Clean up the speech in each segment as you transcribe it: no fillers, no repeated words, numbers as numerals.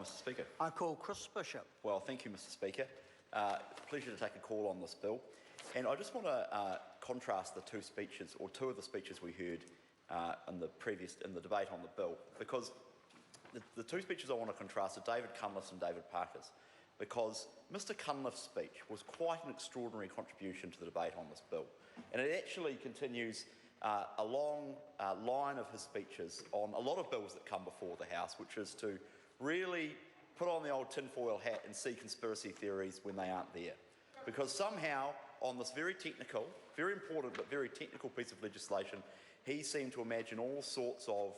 Mr. Speaker. I call Chris Bishop. Well, thank you, Mr. Speaker. Pleasure to take a call on this bill. And I just want to contrast the two speeches, or two of the speeches we heard in the debate on the bill, because the two speeches I want to contrast are David Cunliffe's and David Parker's, because Mr. Cunliffe's speech was quite an extraordinary contribution to the debate on this bill, and it actually continues a long line of his speeches on a lot of bills that come before the House, which is to really put on the old tinfoil hat and see conspiracy theories when they aren't there. Because somehow, on this very technical, very important but very technical piece of legislation, he seemed to imagine all sorts of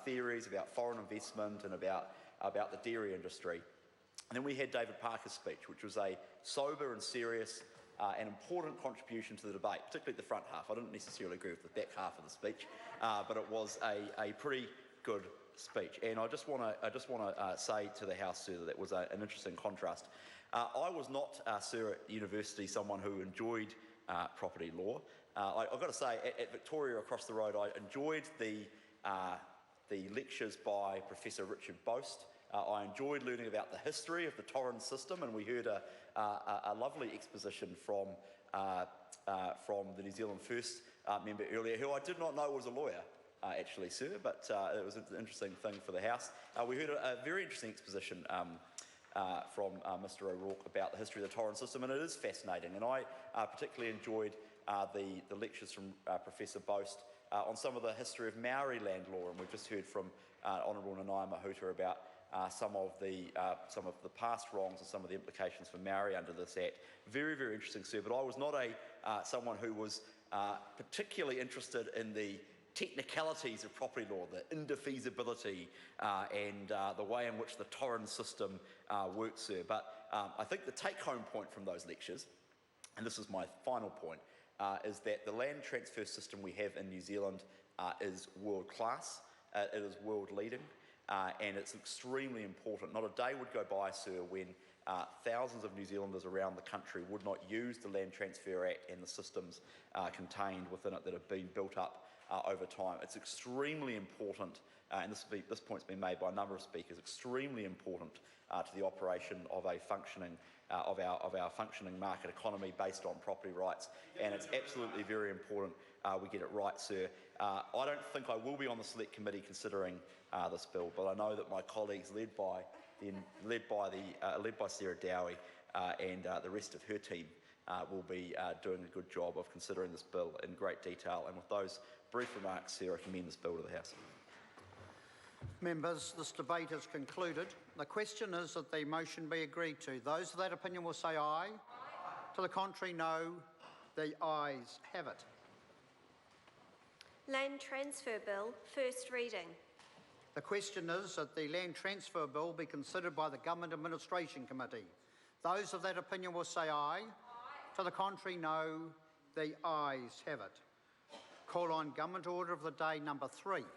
theories about foreign investment and about the dairy industry. And then we had David Parker's speech, which was a sober and serious and important contribution to the debate, particularly the front half. I didn't necessarily agree with the back half of the speech, but it was a pretty good speech. And I just want to say to the House, sir, that it was an interesting contrast. I was not, sir, at university someone who enjoyed property law. I've got to say, at Victoria across the road, I enjoyed the lectures by Professor Richard Boast. I enjoyed learning about the history of the Torrens system, and we heard a lovely exposition from the New Zealand First member earlier, who I did not know was a lawyer, actually, sir, but it was an interesting thing for the House. We heard a very interesting exposition from Mr. O'Rourke about the history of the Torrens system, and it is fascinating. And I particularly enjoyed the lectures from Professor Boast on some of the history of Maori land law, and we've just heard from Honourable Nanaia Mahuta about some of the past wrongs and some of the implications for Maori under this Act. Very, very interesting, sir. But I was not someone who was particularly interested in the technicalities of property law, the indefeasibility and the way in which the Torrens system works, sir. But I think the take-home point from those lectures, and this is my final point, is that the land transfer system we have in New Zealand is world-class, it is world-leading, and it's extremely important. Not a day would go by, sir, when thousands of New Zealanders around the country would not use the Land Transfer Act and the systems contained within it that have been built up over time. It's extremely important, and this point's been made by a number of speakers, extremely important to the operation of a functioning of our functioning market economy based on property rights, and it's absolutely very important we get it right, sir. I don't think I will be on the Select Committee considering this bill, but I know that my colleagues, led by Sarah Dowie and the rest of her team, will be doing a good job of considering this bill in great detail. And with those brief remarks, sir, I commend this bill to the House. Members, this debate is concluded. The question is that the motion be agreed to. Those of that opinion will say aye. Aye. To the contrary, no. The ayes have it. Land Transfer Bill, first reading. The question is that the Land Transfer Bill be considered by the Government Administration Committee. Those of that opinion will say aye. Aye. To the contrary, no. The ayes have it. Call on Government Order of the Day number 3.